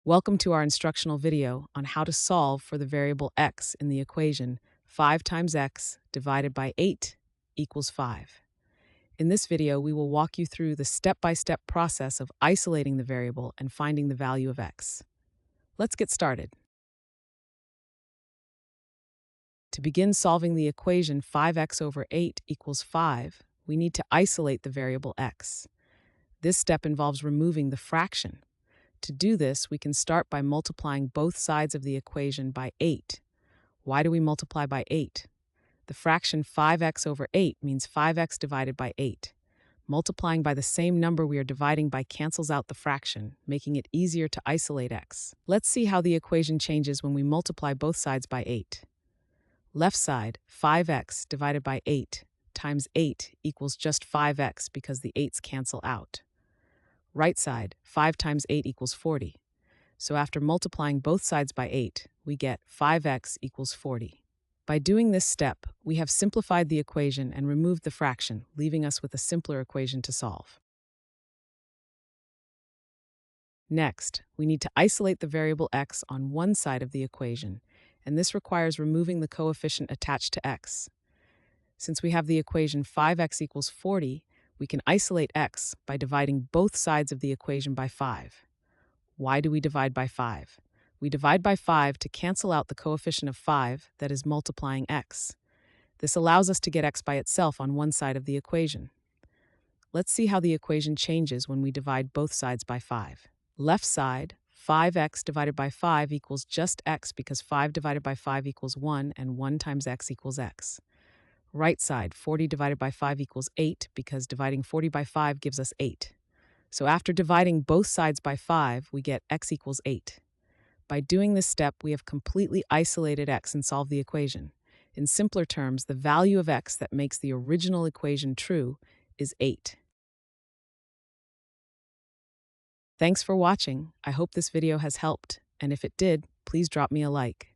Welcome to our instructional video on how to solve for the variable x in the equation 5 times x divided by 8 equals 5. In this video, we will walk you through the step-by-step process of isolating the variable and finding the value of x. Let's get started. To begin solving the equation 5x over 8 equals 5, we need to isolate the variable x. This step involves removing the fraction. To do this, we can start by multiplying both sides of the equation by 8. Why do we multiply by 8? The fraction 5x over 8 means 5x divided by 8. Multiplying by the same number we are dividing by cancels out the fraction, making it easier to isolate x. Let's see how the equation changes when we multiply both sides by 8. Left side, 5x divided by 8 times 8 equals just 5x because the 8's cancel out. Right side, 5 times 8 equals 40. So after multiplying both sides by 8, we get 5x equals 40. By doing this step, we have simplified the equation and removed the fraction, leaving us with a simpler equation to solve. Next, we need to isolate the variable x on one side of the equation, and this requires removing the coefficient attached to x. Since we have the equation 5x equals 40, we can isolate x by dividing both sides of the equation by 5. Why do we divide by 5? We divide by 5 to cancel out the coefficient of 5 that is multiplying x. This allows us to get x by itself on one side of the equation. Let's see how the equation changes when we divide both sides by 5. Left side, 5x divided by 5 equals just x because 5 divided by 5 equals 1 and 1 times x equals x. Right side, 40 divided by 5 equals 8 because dividing 40 by 5 gives us 8. So after dividing both sides by 5, we get x equals 8. By doing this step, we have completely isolated x and solved the equation. In simpler terms, the value of x that makes the original equation true is 8. Thanks for watching. I hope this video has helped, and if it did, please drop me a like.